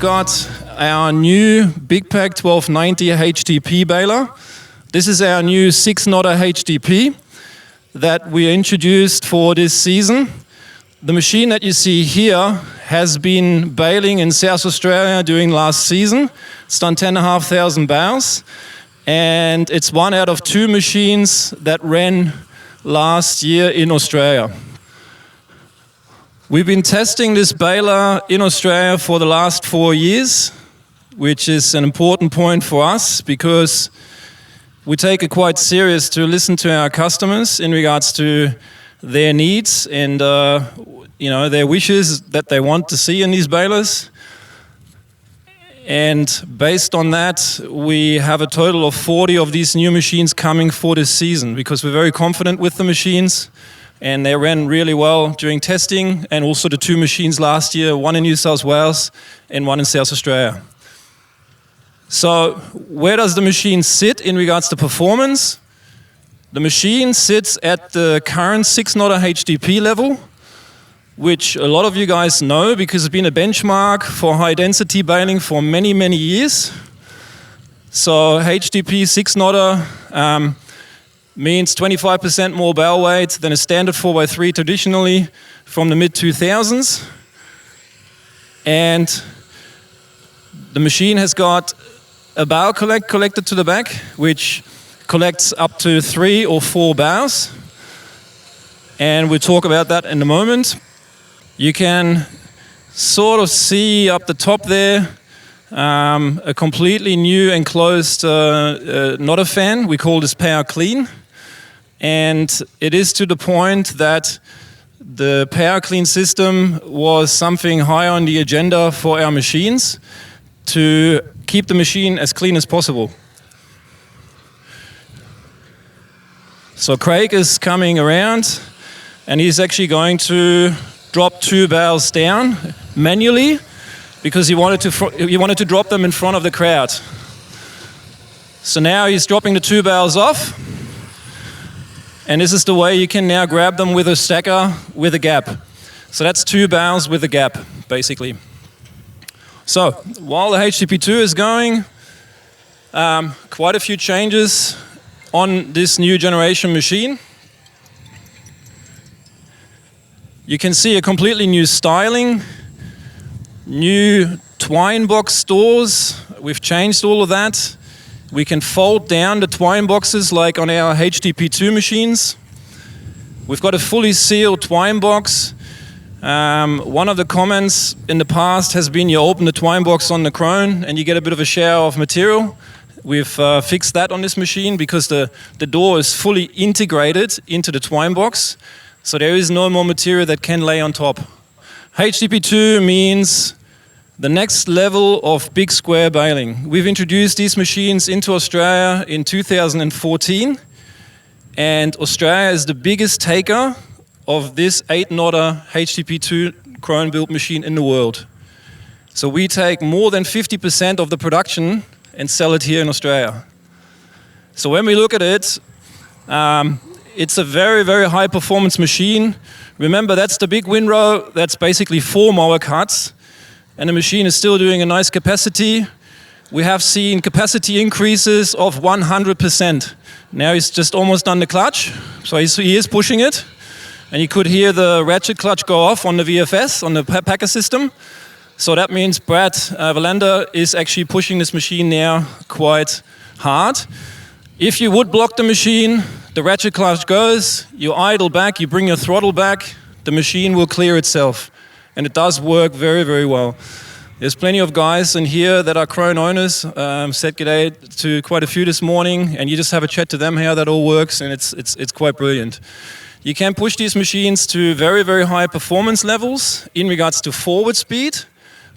got our new Big Pack 1290 HDP baler. This is our new 6-knotter HDP that we introduced for this season. The machine that you see here has been baling in South Australia during last season. It's done 10,500 bales, and it's one out of 2 machines that ran last year in Australia. We've been testing this baler in Australia for the last 4 years, which is an important point for us because we take it quite serious to listen to our customers in regards to their needs and their wishes that they want to see in these balers. And based on that, we have a total of 40 of these new machines coming for this season because we're very confident with the machines. And they ran really well during testing, and also the 2 machines last year, one in New South Wales and one in South Australia. So where does the machine sit in regards to performance? The machine sits at the current 6-knotter HDP level, which a lot of you guys know because it's been a benchmark for high density baling for many, many years. So HDP 6-knotter means 25% more bale weight than a standard 4x3 traditionally from the mid-2000s. And the machine has got a bale collector to the back, which collects up to 3 or 4 bales. And we'll talk about that in a moment. You can sort of see up the top there a completely new enclosed knotter fan. We call this Power Clean. And it is to the point that the Power Clean system was something high on the agenda for our machines to keep the machine as clean as possible. So Craig is coming around and he's actually going to drop 2 bales down manually because he wanted to drop them in front of the crowd. So now he's dropping the 2 bales off. And this is the way you can now grab them with a stacker with a gap. So that's 2 bales with a gap, basically. So while the HDP2 is going, quite a few changes on this new generation machine. You can see a completely new styling, new twine box stores. We've changed all of that. We can fold down the twine boxes like on our HDP2 machines. We've got a fully sealed twine box. One of the comments in the past has been you open the twine box on the Krone and you get a bit of a shower of material. We've fixed that on this machine because the door is fully integrated into the twine box. So there is no more material that can lay on top. HDP2 means the next level of big square baling. We've introduced these machines into Australia in 2014, and Australia is the biggest taker of this 8-knotter HDP2 Krone-built machine in the world. So we take more than 50% of the production and sell it here in Australia. So when we look at it, it's a very, very high performance machine. Remember, that's the big windrow, that's basically 4 mower cuts. And the machine is still doing a nice capacity. We have seen capacity increases of 100%. Now he's just almost done the clutch, so he is pushing it. And you could hear the ratchet clutch go off on the VFS, on the packer system. So that means Brad Valander is actually pushing this machine now quite hard. If you would block the machine, the ratchet clutch goes, you idle back, you bring your throttle back, the machine will clear itself. And it does work very, very well. There's plenty of guys in here that are Krone owners. Said g'day to quite a few this morning, and you just have a chat to them how that all works, and it's quite brilliant. You can push these machines to very, very high performance levels in regards to forward speed,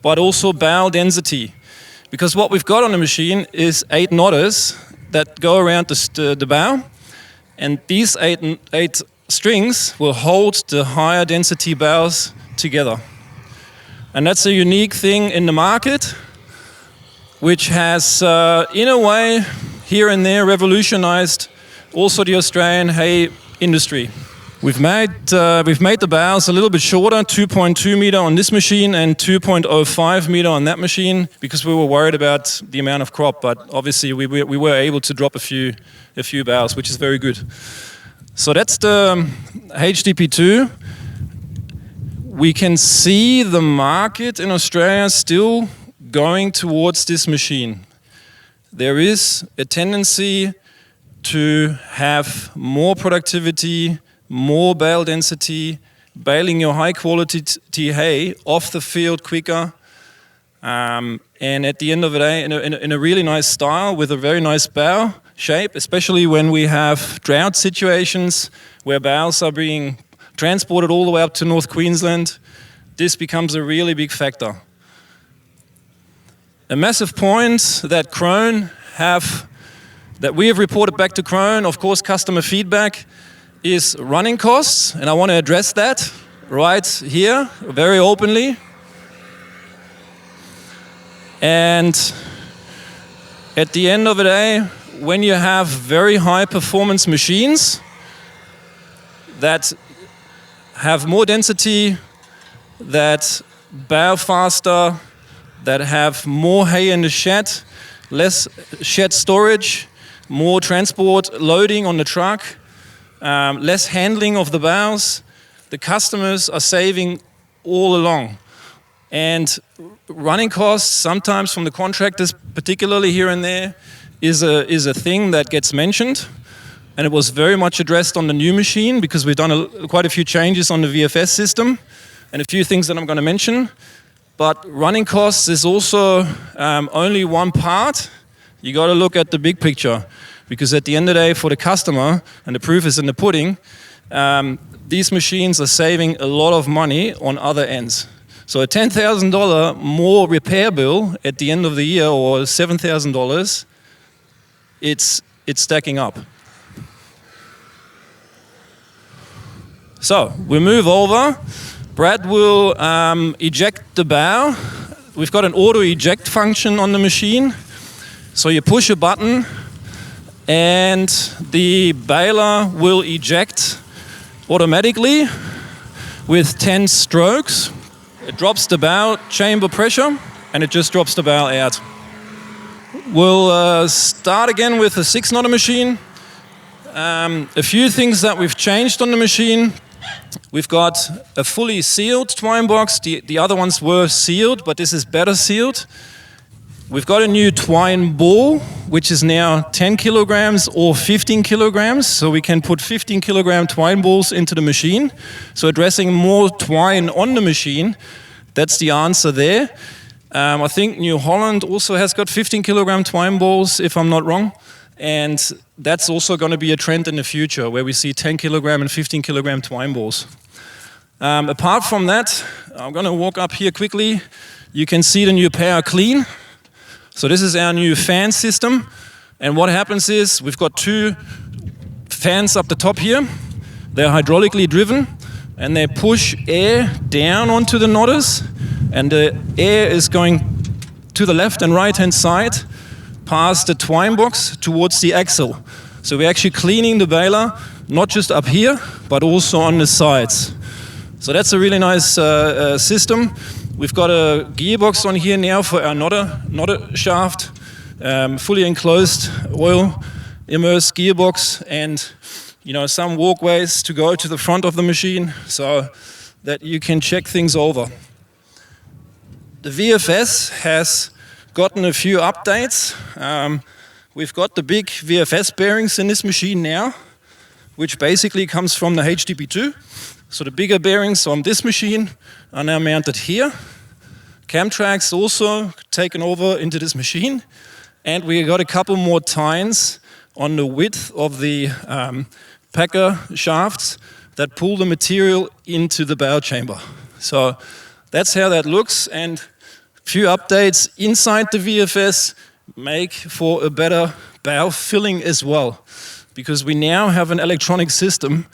but also bale density. Because what we've got on the machine is 8 knotters that go around the bow, and these 8 strings will hold the higher density bales together. And that's a unique thing in the market, which has, in a way, here and there revolutionized also the Australian hay industry. We've made the bales a little bit shorter, 2.2 meter on this machine and 2.05 meter on that machine, because we were worried about the amount of crop. But obviously, we were able to drop a few bales, which is very good. So that's the HDP2. We can see the market in Australia still going towards this machine. There is a tendency to have more productivity, more bale density, baling your high quality hay off the field quicker, and at the end of the day in a really nice style with a very nice bow shape, especially when we have drought situations where bales are being transported all the way up to North Queensland. This becomes a really big factor. A massive point that Krone that we have reported back to Krone, of course, customer feedback, is running costs, and I want to address that right here very openly. And at the end of the day, when you have very high performance machines that have more density, that bow faster, that have more hay in the shed, less shed storage, more transport loading on the truck, less handling of the bales, the customers are saving all along. And running costs, sometimes from the contractors, particularly here and there, is a thing that gets mentioned. And it was very much addressed on the new machine, because we've done quite a few changes on the VFS system and a few things that I'm going to mention. But running costs is also only one part. You got to look at the big picture, because at the end of the day, for the customer, and the proof is in the pudding, these machines are saving a lot of money on other ends. So a $10,000 more repair bill at the end of the year, or $7,000, it's stacking up. So we move over. Brad will eject the bow. We've got an auto eject function on the machine. So you push a button and the baler will eject automatically with 10 strokes. It drops the bow chamber pressure and it just drops the bow out. We'll start again with a 6-knotter machine. A few things that we've changed on the machine. We've got a fully sealed twine box. The other ones were sealed, but this is better sealed. We've got a new twine ball, which is now 10 kilograms or 15 kilograms. So we can put 15 kilogram twine balls into the machine. So addressing more twine on the machine, that's the answer there. I think New Holland also has got 15 kilogram twine balls, if I'm not wrong. And that's also going to be a trend in the future, where we see 10 kilogram and 15 kilogram twine balls. Apart from that, I'm going to walk up here quickly. You can see the new Power Clean. So this is our new fan system. And what happens is we've got 2 fans up the top here. They're hydraulically driven, and they push air down onto the knotters. And the air is going to the left and right hand side, past the twine box towards the axle. So we're actually cleaning the baler, not just up here, but also on the sides. So that's a really nice system. We've got a gearbox on here now for our knotter shaft, fully enclosed, oil immersed gearbox, and some walkways to go to the front of the machine so that you can check things over. The VFS has gotten a few updates. We've got the big VFS bearings in this machine now, which basically comes from the HDP2. So the bigger bearings on this machine are now mounted here. Cam tracks also taken over into this machine. And we got a couple more tines on the width of the packer shafts that pull the material into the bow chamber. So that's how that looks. And few updates inside the VFS make for a better bow filling as well, because we now have an electronic system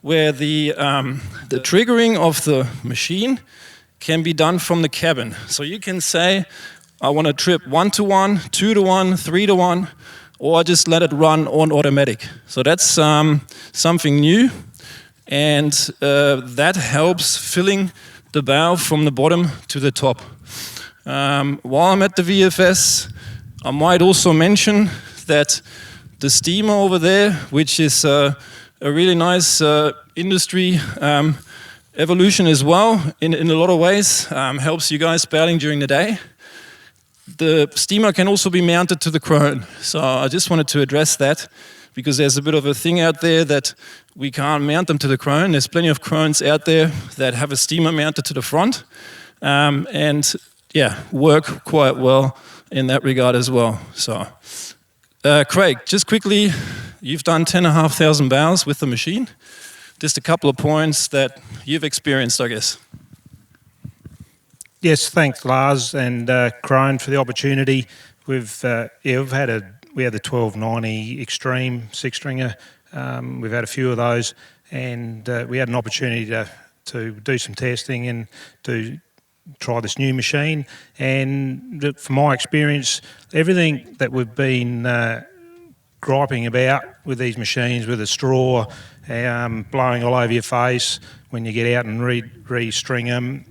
where the triggering of the machine can be done from the cabin. So you can say, I want to trip 1-to-1, 2-to-1, 3-to-1, or I just let it run on automatic. So that's something new. and that helps filling the bow from the bottom to the top. While I'm at the VFS, I might also mention that the steamer over there, which is a really nice industry evolution as well, in a lot of ways, helps you guys bailing during the day. The steamer can also be mounted to the Krone, so I just wanted to address that, because there's a bit of a thing out there that we can't mount them to the Krone. There's plenty of Krones out there that have a steamer mounted to the front, and yeah, work quite well in that regard as well. So, Craig, just quickly, you've done 10,500 bows with the machine. Just a couple of points that you've experienced, I guess. Yes, thanks, Lars and Krone for the opportunity. We had the 1290 Extreme six-stringer. We've had a few of those, and we had an opportunity to do some testing and to try this new machine. And from my experience, everything that we've been griping about with these machines, with the straw blowing all over your face when you get out and re-string them,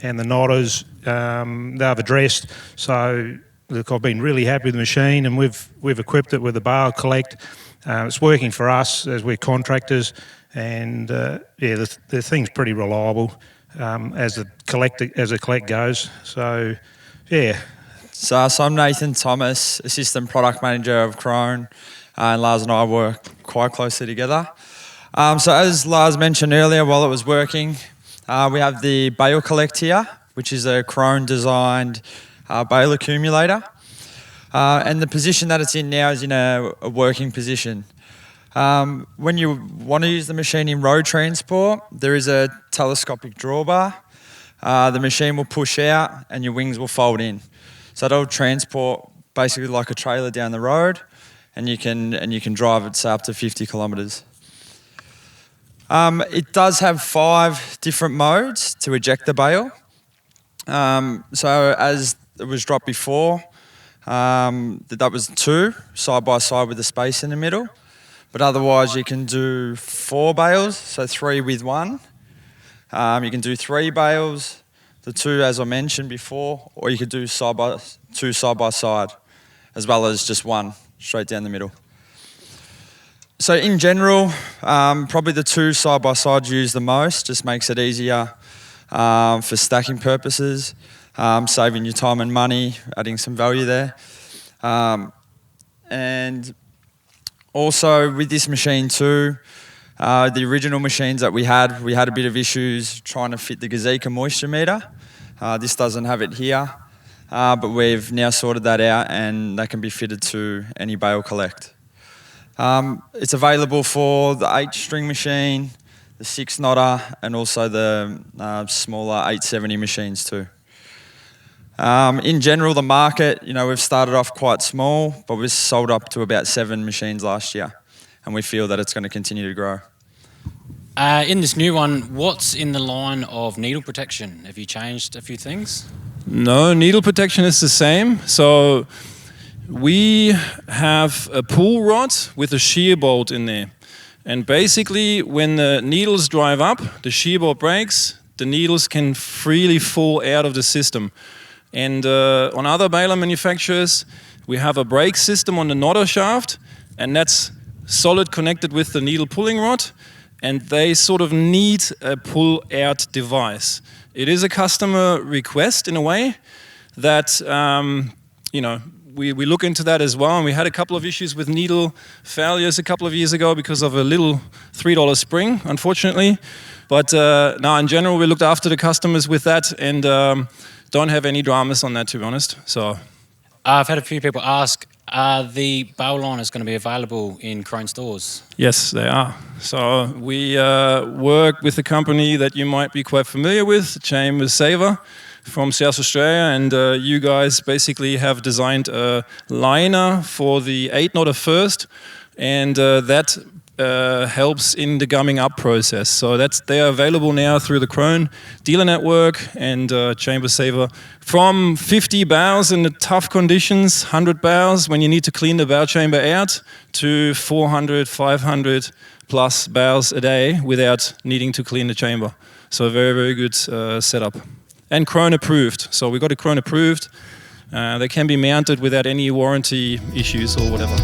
and the knotters, they've addressed. So look, I've been really happy with the machine, and we've equipped it with a Baler collect. It's working for us as we're contractors, and yeah, the thing's pretty reliable as a collect goes. So yeah. So I'm Nathan Thomas, Assistant Product Manager of Krone, and Lars and I work quite closely together. So as Lars mentioned earlier, while it was working, we have the bale collect here, which is a Krone designed bale accumulator. And the position that it's in now is in a working position. When you want to use the machine in road transport, there is a telescopic drawbar. The machine will push out and your wings will fold in. So it'll transport basically like a trailer down the road, and you can drive it, say, up to 50 kilometres. It does have 5 different modes to eject the bale. So as it was dropped before, that was 2 side by side with the space in the middle. But otherwise you can do 4 bales, so 3 with 1. You can do 3 bales, the 2 as I mentioned before, or you could do 2 side by side, as well as just 1 straight down the middle. So in general, probably the 2 side by sides used the most, just makes it easier for stacking purposes, saving your time and money, adding some value there. And also with this machine too, the original machines that we had a bit of issues trying to fit the Gazika moisture meter. This doesn't have it here, but we've now sorted that out, and that can be fitted to any bale collect. It's available for the 8-string machine, the 6-knotter, and also the smaller 870 machines too. In general, the market, we've started off quite small, but we've sold up to about 7 machines last year, and we feel that it's going to continue to grow. In this new one, what's in the line of needle protection? Have you changed a few things? No, needle protection is the same. So we have a pull rod with a shear bolt in there. And basically, when the needles drive up, the shear bolt breaks, the needles can freely fall out of the system. And on other baler manufacturers, we have a brake system on the knotter shaft, and that's solid connected with the needle pulling rod, and they sort of need a pull-out device. It is a customer request in a way that, we look into that as well, and we had a couple of issues with needle failures a couple of years ago because of a little $3 spring, unfortunately. But now in general, we looked after the customers with that, and don't have any dramas on that, to be honest. So, I've had a few people ask, are the bale liners going to be available in Krone stores? Yes, they are. So we work with a company that you might be quite familiar with, Chambers Saver from South Australia, and you guys basically have designed a liner for the 8-knotter first, and that helps in the gumming up process. So they are available now through the Krone dealer network and Chamber Saver. From 50 bowels in the tough conditions, 100 bowels when you need to clean the bow chamber out, to 400, 500 plus bowels a day without needing to clean the chamber. So a very, very good setup. And Krone approved. So we got it Krone approved. They can be mounted without any warranty issues or whatever.